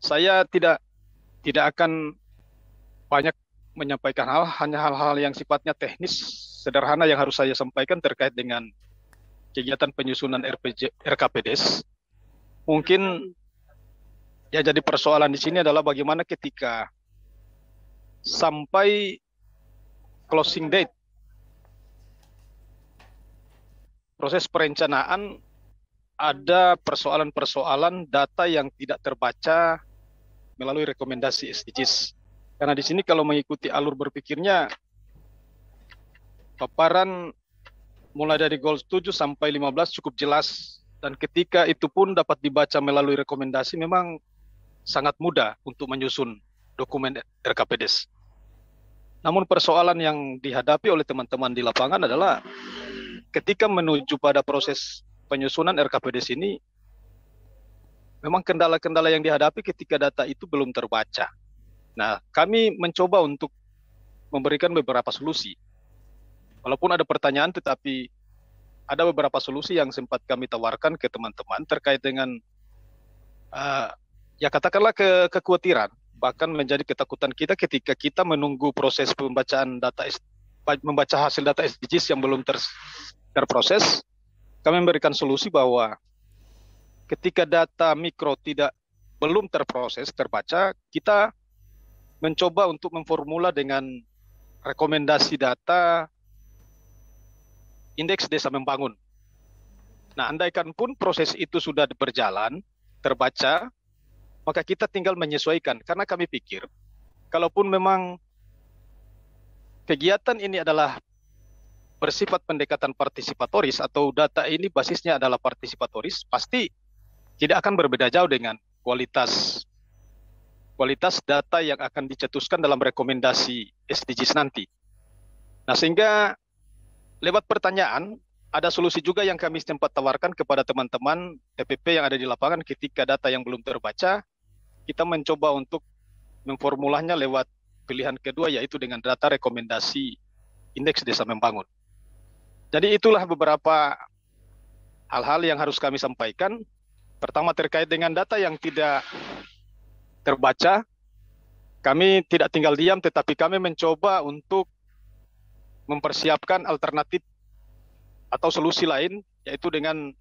Saya tidak akan banyak menyampaikan hanya hal-hal yang sifatnya teknis sederhana yang harus saya sampaikan terkait dengan kegiatan penyusunan RKPDes. Mungkin ya jadi persoalan di sini adalah bagaimana ketika sampai closing date proses perencanaan ada persoalan-persoalan data yang tidak terbaca melalui rekomendasi SDGs. Karena di sini kalau mengikuti alur berpikirnya, paparan mulai dari goal 7 sampai 15 cukup jelas. Dan ketika itu pun dapat dibaca melalui rekomendasi, memang sangat mudah untuk menyusun dokumen RKPDes. Namun persoalan yang dihadapi oleh teman-teman di lapangan adalah ketika menuju pada proses penyusunan RKPDes ini, memang kendala-kendala yang dihadapi ketika data itu belum terbaca. Nah, kami mencoba untuk memberikan beberapa solusi. Walaupun ada pertanyaan, tetapi ada beberapa solusi yang sempat kami tawarkan ke teman-teman terkait dengan ya katakanlah kekhawatiran, bahkan menjadi ketakutan kita ketika kita menunggu proses pembacaan data, membaca hasil data SDGs yang belum terproses. Kami memberikan solusi bahwa ketika data mikro belum terproses, terbaca, kita mencoba untuk memformula dengan rekomendasi data indeks desa membangun. Nah, andaikan pun proses itu sudah berjalan, terbaca, maka kita tinggal menyesuaikan. Karena kami pikir, kalaupun memang kegiatan ini adalah bersifat pendekatan partisipatoris atau data ini basisnya adalah partisipatoris, pasti tidak akan berbeda jauh dengan kualitas data yang akan dicetuskan dalam rekomendasi SDGs nanti. Nah, sehingga lewat pertanyaan, ada solusi juga yang kami sempat tawarkan kepada teman-teman TPP yang ada di lapangan ketika data yang belum terbaca, kita mencoba untuk memformulanya lewat pilihan kedua, yaitu dengan data rekomendasi indeks desa membangun. Jadi itulah beberapa hal-hal yang harus kami sampaikan. Pertama terkait dengan data yang tidak terbaca, kami tidak tinggal diam, tetapi kami mencoba untuk mempersiapkan alternatif atau solusi lain, yaitu dengan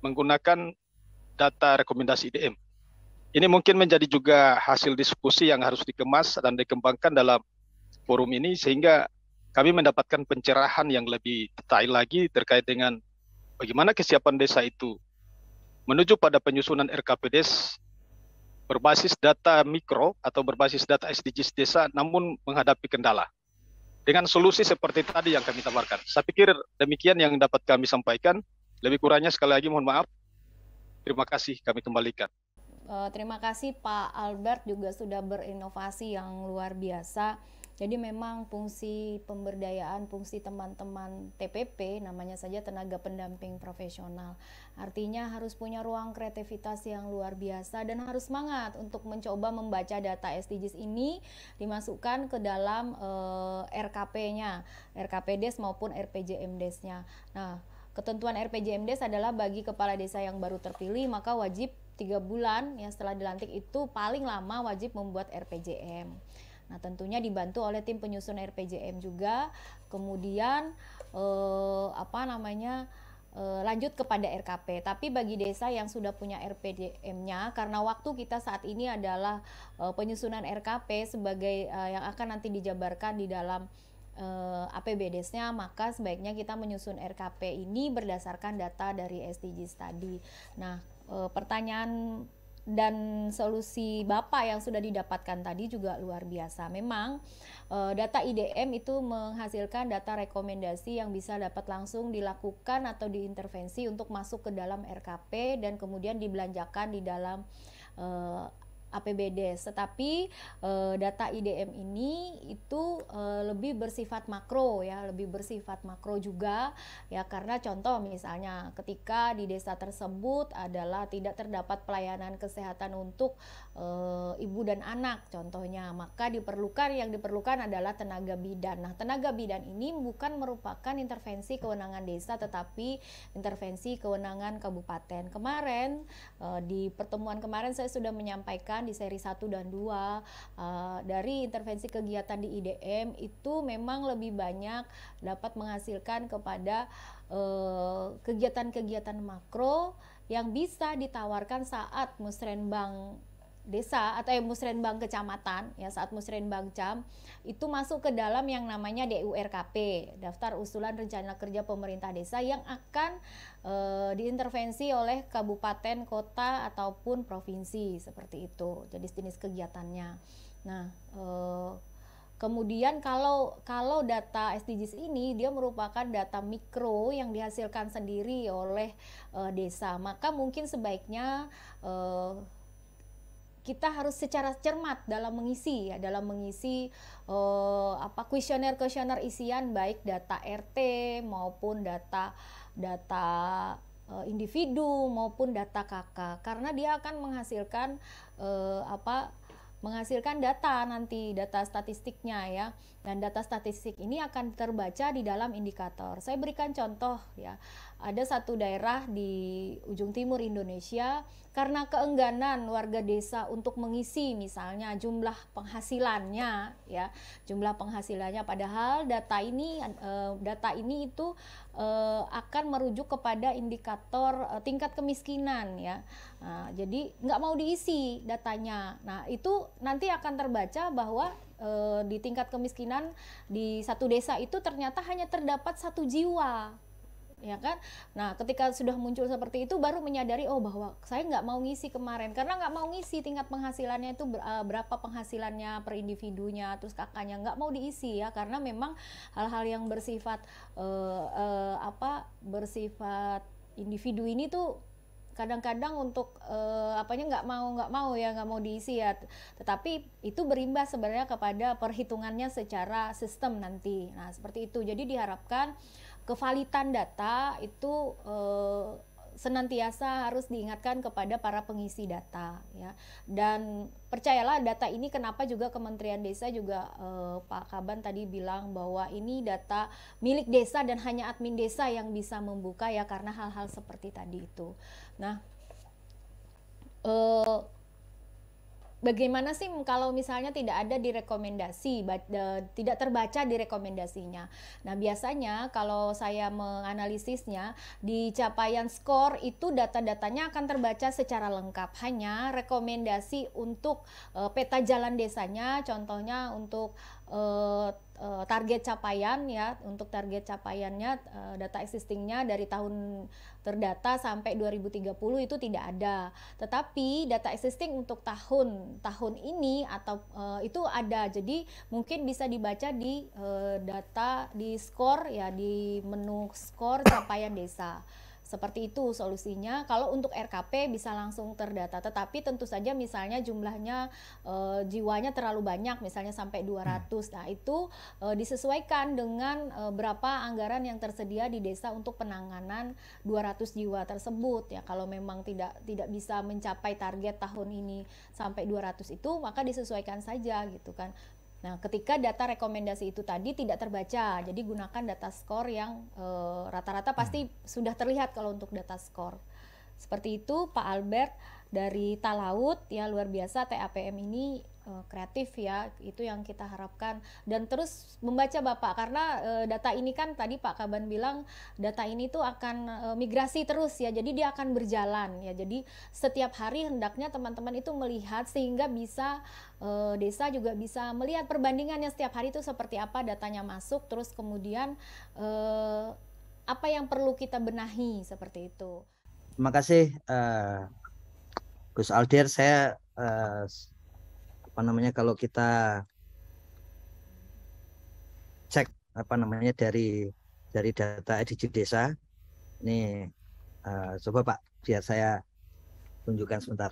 menggunakan data rekomendasi IDM. Ini mungkin menjadi juga hasil diskusi yang harus dikemas dan dikembangkan dalam forum ini, sehingga kami mendapatkan pencerahan yang lebih detail lagi terkait dengan bagaimana kesiapan desa itu menuju pada penyusunan RKPDes berbasis data mikro atau berbasis data SDGs desa, namun menghadapi kendala. Dengan solusi seperti tadi yang kami tawarkan. Saya pikir demikian yang dapat kami sampaikan. Lebih kurangnya sekali lagi mohon maaf. Terima kasih, kami kembalikan. Terima kasih Pak Albert juga sudah berinovasi yang luar biasa. Jadi memang fungsi pemberdayaan, fungsi teman-teman TPP namanya saja tenaga pendamping profesional. Artinya harus punya ruang kreativitas yang luar biasa dan harus semangat untuk mencoba membaca data SDGs ini dimasukkan ke dalam RKP-nya, RKPDes maupun RPJMDes-nya. Nah, ketentuan RPJMDes adalah bagi kepala desa yang baru terpilih maka wajib 3 bulan yang setelah dilantik itu paling lama wajib membuat RPJM. Nah, tentunya dibantu oleh tim penyusun RPJM juga. Kemudian lanjut kepada RKP. Tapi bagi desa yang sudah punya RPJM-nya, karena waktu kita saat ini adalah penyusunan RKP sebagai yang akan nanti dijabarkan di dalam APBDes-nya, maka sebaiknya kita menyusun RKP ini berdasarkan data dari SDGs tadi. Nah, pertanyaan dan solusi Bapak yang sudah didapatkan tadi juga luar biasa. Memang data IDM itu menghasilkan data rekomendasi yang bisa dapat langsung dilakukan atau diintervensi untuk masuk ke dalam RKP dan kemudian dibelanjakan di dalam APBDes. Tetapi data IDM ini itu lebih bersifat makro ya, lebih bersifat makro juga ya, karena contoh misalnya ketika di desa tersebut adalah tidak terdapat pelayanan kesehatan untuk ibu dan anak contohnya, maka yang diperlukan adalah tenaga bidan. Nah, tenaga bidan ini bukan merupakan intervensi kewenangan desa tetapi intervensi kewenangan kabupaten. Kemarin di pertemuan kemarin saya sudah menyampaikan di seri 1 dan 2 dari intervensi kegiatan di IDM itu memang lebih banyak dapat menghasilkan kepada kegiatan-kegiatan makro yang bisa ditawarkan saat musrenbang desa atau musrenbang kecamatan ya, saat musrenbang cam itu masuk ke dalam yang namanya DURKP, daftar usulan rencana kerja pemerintah desa, yang akan diintervensi oleh kabupaten, kota ataupun provinsi, seperti itu jenis-jenis kegiatannya. Nah, kemudian kalau data SDGs ini dia merupakan data mikro yang dihasilkan sendiri oleh desa, maka mungkin sebaiknya kita harus secara cermat dalam mengisi kuesioner isian, baik data RT maupun data individu maupun data KK, karena dia akan menghasilkan data nanti, data statistiknya ya, dan data statistik ini akan terbaca di dalam indikator. Saya berikan contoh ya, ada satu daerah di ujung timur Indonesia, karena keengganan warga desa untuk mengisi misalnya jumlah penghasilannya ya, padahal data ini itu akan merujuk kepada indikator tingkat kemiskinan ya. Nah, jadi nggak mau diisi datanya. Nah, itu nanti akan terbaca bahwa di tingkat kemiskinan di satu desa itu ternyata hanya terdapat 1 jiwa, ya kan. Nah, ketika sudah muncul seperti itu baru menyadari bahwa saya nggak mau ngisi kemarin, karena nggak mau ngisi tingkat penghasilannya itu berapa penghasilannya per individunya, terus kakaknya nggak mau diisi ya, karena memang hal-hal yang bersifat bersifat individu ini tuh kadang-kadang untuk nggak mau diisi ya, tetapi itu berimbas sebenarnya kepada perhitungannya secara sistem nanti. Nah, seperti itu. Jadi diharapkan kevalitan data itu senantiasa harus diingatkan kepada para pengisi data ya. Dan percayalah, data ini kenapa juga Kementerian Desa juga Pak Kaban tadi bilang bahwa ini data milik desa dan hanya admin desa yang bisa membuka ya, karena hal-hal seperti tadi itu. Nah, bagaimana sih kalau misalnya tidak ada di rekomendasi, tidak terbaca di rekomendasinya? Nah, biasanya kalau saya menganalisisnya, di capaian skor itu data-datanya akan terbaca secara lengkap. Hanya rekomendasi untuk peta jalan desanya, contohnya untuk target capaian ya, untuk target capaiannya data existingnya dari tahun terdata sampai 2030 itu tidak ada, tetapi data existing untuk tahun ini atau itu ada. Jadi mungkin bisa dibaca di data di skor ya, di menu skor capaian desa. Seperti itu solusinya. Kalau untuk RKP bisa langsung terdata, tetapi tentu saja misalnya jumlahnya jiwanya terlalu banyak, misalnya sampai 200. Nah, itu disesuaikan dengan berapa anggaran yang tersedia di desa untuk penanganan 200 jiwa tersebut ya. Kalau memang tidak bisa mencapai target tahun ini sampai 200 itu, maka disesuaikan saja gitu kan. Nah, ketika data rekomendasi itu tadi tidak terbaca, jadi gunakan data skor yang rata-rata pasti sudah terlihat kalau untuk data skor. Seperti itu Pak Albert dari Talaut ya, luar biasa TAPM ini kreatif ya, itu yang kita harapkan. Dan terus membaca Bapak, karena data ini kan tadi Pak Kaban bilang data ini tuh akan migrasi terus ya, jadi dia akan berjalan ya. Jadi setiap hari hendaknya teman-teman itu melihat, sehingga bisa desa juga bisa melihat perbandingannya setiap hari itu seperti apa datanya masuk, terus kemudian apa yang perlu kita benahi, seperti itu. Terima kasih Gus Aldir. Saya kalau kita cek dari data SDG desa ini, coba Pak, biar saya tunjukkan sebentar.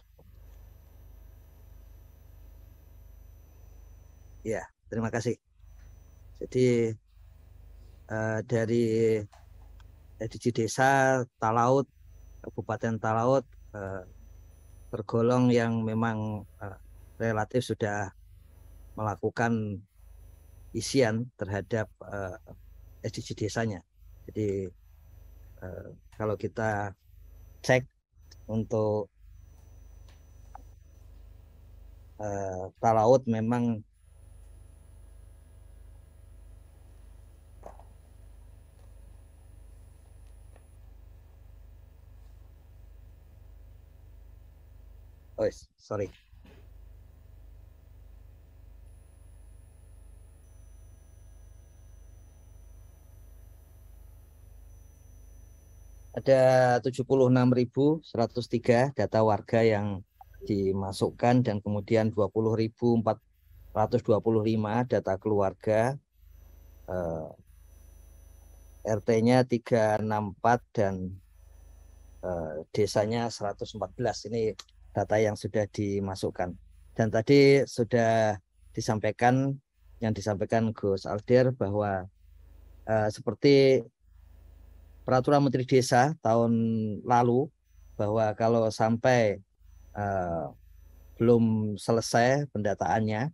Ya, terima kasih. Jadi dari edisi desa Talaut, Kabupaten Talaut, tergolong yang memang relatif sudah melakukan isian terhadap SDG desanya. Jadi kalau kita cek untuk Talaut memang sorry. Ada 76.103 data warga yang dimasukkan dan kemudian 20.425 data keluarga. RT-nya 364 dan desanya 114. Ini data yang sudah dimasukkan. Dan tadi sudah disampaikan yang disampaikan Gus Aldir bahwa seperti peraturan Menteri Desa tahun lalu bahwa kalau sampai belum selesai pendataannya,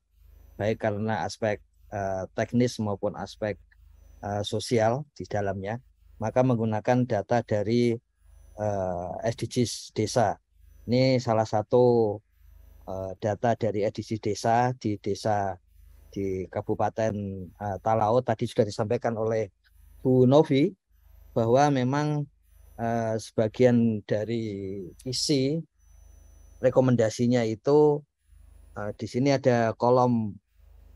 baik karena aspek teknis maupun aspek sosial di dalamnya, maka menggunakan data dari SDGs desa. Ini salah satu data dari SDGs desa di Kabupaten Talaut. Tadi sudah disampaikan oleh Bu Novi bahwa memang sebagian dari isi rekomendasinya itu di sini ada kolom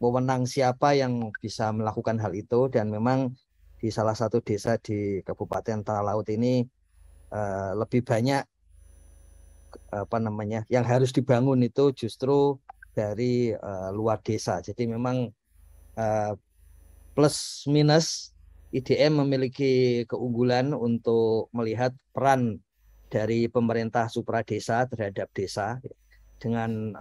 wewenang siapa yang bisa melakukan hal itu, dan memang di salah satu desa di Kabupaten Talaut ini lebih banyak yang harus dibangun itu justru dari luar desa. Jadi memang plus minus IDM memiliki keunggulan untuk melihat peran dari pemerintah supradesa terhadap desa dengan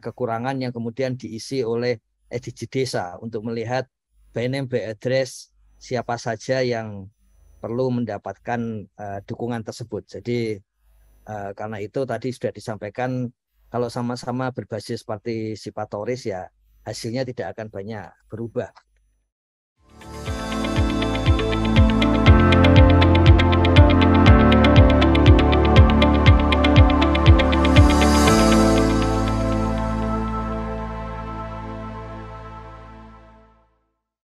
kekurangan yang kemudian diisi oleh SDG desa untuk melihat by name by address siapa saja yang perlu mendapatkan dukungan tersebut. Jadi karena itu tadi sudah disampaikan kalau sama-sama berbasis partisipatoris ya hasilnya tidak akan banyak berubah.